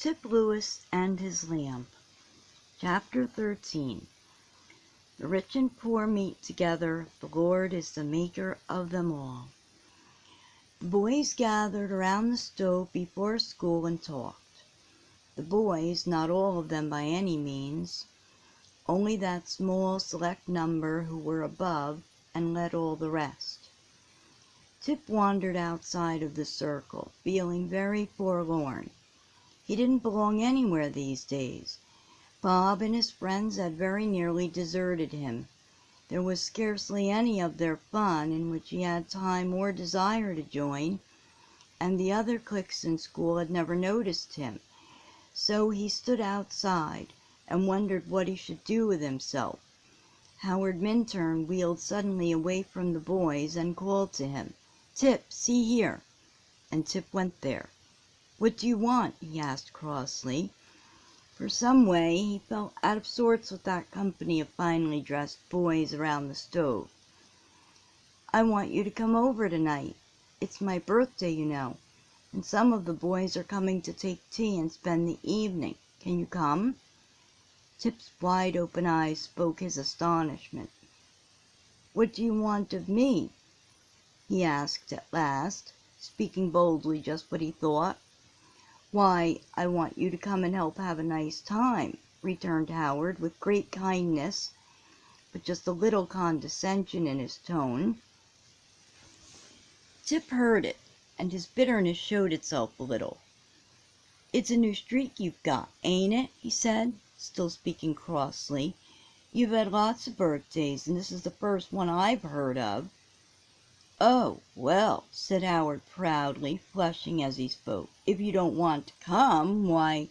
Tip Lewis and his lamp. Chapter 13. The rich and poor meet together. The Lord is the maker of them all. The boys gathered around the stove before school and talked. The boys, not all of them by any means, only that small select number who were above and led all the rest. Tip wandered outside of the circle, feeling very forlorn. He didn't belong anywhere these days. Bob and his friends had very nearly deserted him. There was scarcely any of their fun in which he had time or desire to join, and the other cliques in school had never noticed him. So he stood outside and wondered what he should do with himself. Howard Minturn wheeled suddenly away from the boys and called to him, "Tip, see here," and Tip went there. "What do you want?" he asked crossly. For some way he felt out of sorts with that company of finely dressed boys around the stove. "I want you to come over tonight. It's my birthday, you know, and some of the boys are coming to take tea and spend the evening. Can you come?" Tip's wide-open eyes spoke his astonishment. "What do you want of me?" he asked at last, speaking boldly just what he thought. "Why, I want you to come and help have a nice time," returned Howard with great kindness, but just a little condescension in his tone. Tip heard it, and his bitterness showed itself a little. "It's a new streak you've got, ain't it?" he said, still speaking crossly. "You've had lots of birthdays, and this is the first one I've heard of." "Oh, well," said Howard proudly, flushing as he spoke, "if you don't want to come, why—"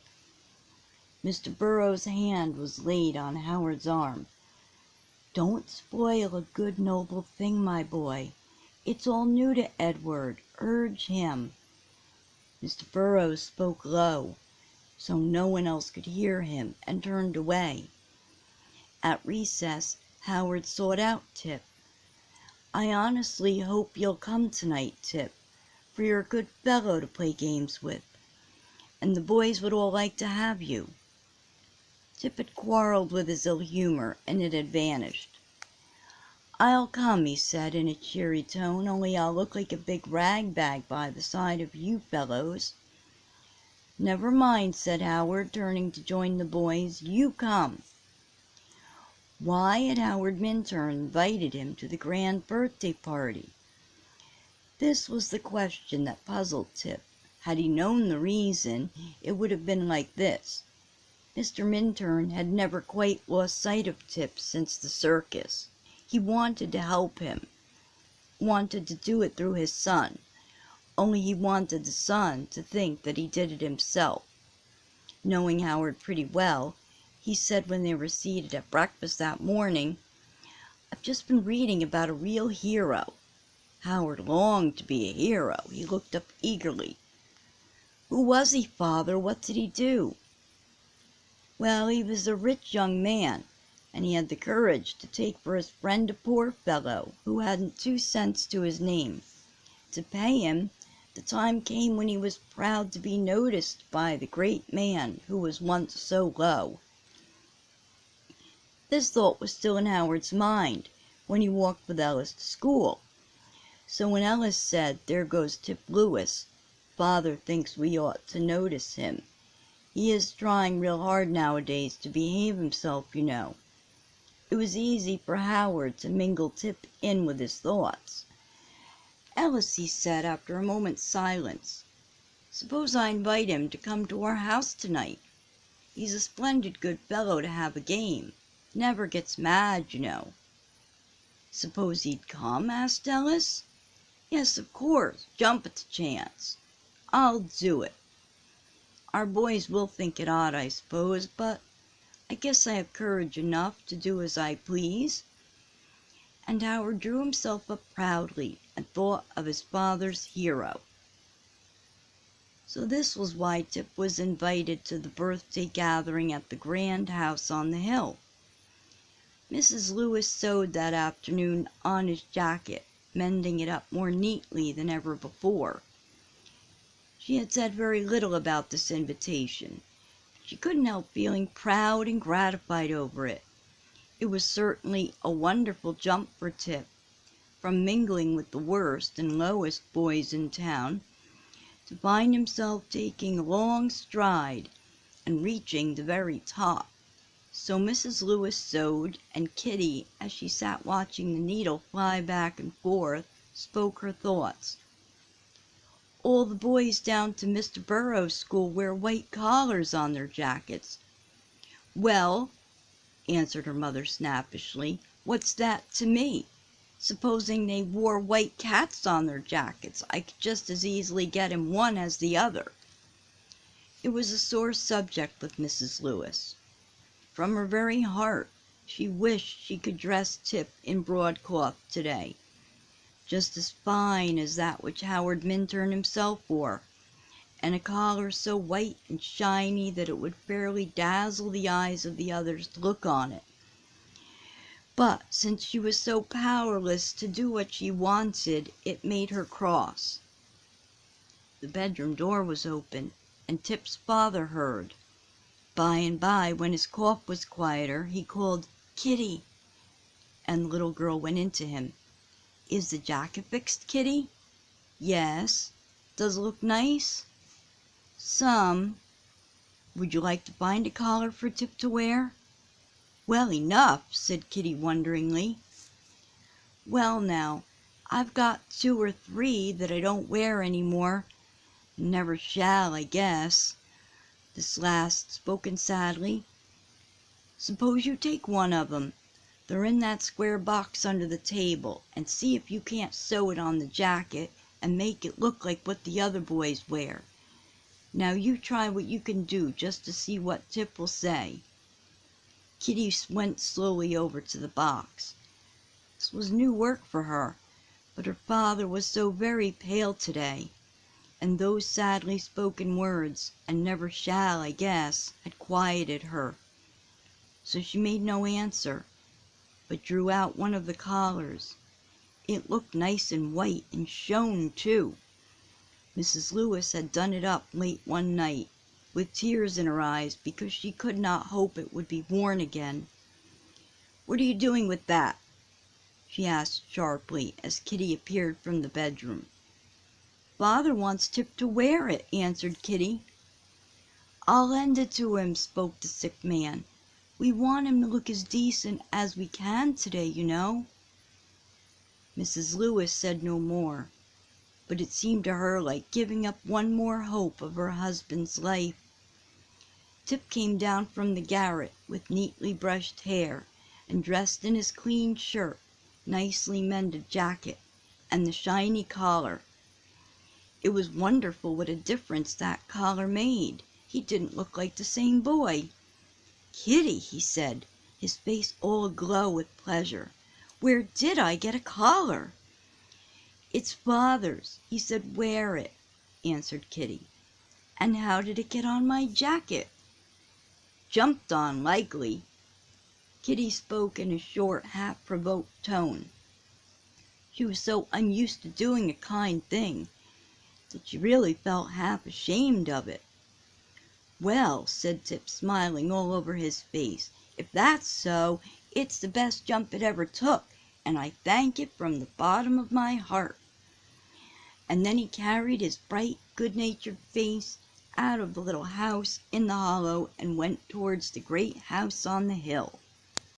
Mr. Burrows' hand was laid on Howard's arm. "Don't spoil a good noble thing, my boy. It's all new to Edward. Urge him." Mr. Burrows spoke low, so no one else could hear him, and turned away. At recess, Howard sought out Tip. "I honestly hope you'll come tonight, Tip, for you're a good fellow to play games with, and the boys would all like to have you." Tip had quarreled with his ill humor, and it had vanished. "I'll come," he said in a cheery tone, "only I'll look like a big rag bag by the side of you fellows." "Never mind," said Howard, turning to join the boys. "You come." Why had Howard Minturn invited him to the grand birthday party? This was the question that puzzled Tip. Had he known the reason, it would have been like this. Mr. Minturn had never quite lost sight of Tip since the circus. He wanted to help him, wanted to do it through his son, only he wanted the son to think that he did it himself. Knowing Howard pretty well, he said when they were seated at breakfast that morning, "I've just been reading about a real hero." Howard longed to be a hero. He looked up eagerly. "Who was he, father? What did he do?" "Well, he was a rich young man, and he had the courage to take for his friend a poor fellow who hadn't 2 cents to his name. To pay him, the time came when he was proud to be noticed by the great man who was once so low." This thought was still in Howard's mind when he walked with Ellis to school. So when Ellis said, "There goes Tip Lewis. Father thinks we ought to notice him. He is trying real hard nowadays to behave himself, you know," it was easy for Howard to mingle Tip in with his thoughts. "Ellis," he said after a moment's silence, "suppose I invite him to come to our house tonight? He's a splendid good fellow to have a game. Never gets mad, you know." "Suppose he'd come?" asked Ellis. "Yes, of course. Jump at the chance." "I'll do it. Our boys will think it odd, I suppose, but I guess I have courage enough to do as I please." And Howard drew himself up proudly and thought of his father's hero. So this was why Tip was invited to the birthday gathering at the grand house on the hill. Mrs. Lewis sewed that afternoon on his jacket, mending it up more neatly than ever before. She had said very little about this invitation. She couldn't help feeling proud and gratified over it. It was certainly a wonderful jump for Tip, from mingling with the worst and lowest boys in town, to find himself taking a long stride and reaching the very top. So Mrs. Lewis sewed, and Kitty, as she sat watching the needle fly back and forth, spoke her thoughts. "All the boys down to Mr. Burroughs' school wear white collars on their jackets." "Well," answered her mother snappishly, "what's that to me? Supposing they wore white cats on their jackets, I could just as easily get him one as the other." It was a sore subject with Mrs. Lewis. From her very heart she wished she could dress Tip in broadcloth today, just as fine as that which Howard Minturn himself wore, and a collar so white and shiny that it would fairly dazzle the eyes of the others to look on it. But since she was so powerless to do what she wanted, it made her cross. The bedroom door was open, and Tip's father heard. By and by, when his cough was quieter, he called, "Kitty," and the little girl went in to him. "Is the jacket fixed, Kitty?" "Yes." "Does it look nice?" "Some." "Would you like to find a collar for Tip to wear?" "Well enough," said Kitty wonderingly. "Well now, I've got 2 or 3 that I don't wear any more. Never shall, I guess." This last spoken sadly. "Suppose you take one of 'em. They're in that square box under the table, and see if you can't sew it on the jacket and make it look like what the other boys wear. Now you try what you can do, just to see what Tip will say." Kitty went slowly over to the box. This was new work for her, but her father was so very pale today, and those sadly spoken words, "and never shall, I guess," had quieted her. So she made no answer, but drew out one of the collars. It looked nice and white, and shone too. Mrs. Lewis had done it up late one night, with tears in her eyes, because she could not hope it would be worn again. "What are you doing with that?" she asked sharply, as Kitty appeared from the bedroom. "Father wants Tip to wear it," answered Kitty. "I'll lend it to him," spoke the sick man. "We want him to look as decent as we can today, you know." Mrs. Lewis said no more, but it seemed to her like giving up one more hope of her husband's life. Tip came down from the garret with neatly brushed hair, and dressed in his clean shirt, nicely mended jacket, and the shiny collar. It was wonderful what a difference that collar made. He didn't look like the same boy. "Kitty," he said, his face all aglow with pleasure, "where did I get a collar?" "It's father's. He said wear it," answered Kitty. "And how did it get on my jacket?" "Jumped on, likely." Kitty spoke in a short, half-provoked tone. She was so unused to doing a kind thing that she really felt half ashamed of it. "Well," said Tip, smiling all over his face, "if that's so, it's the best jump it ever took, and I thank it from the bottom of my heart." And then he carried his bright, good-natured face out of the little house in the hollow and went towards the great house on the hill.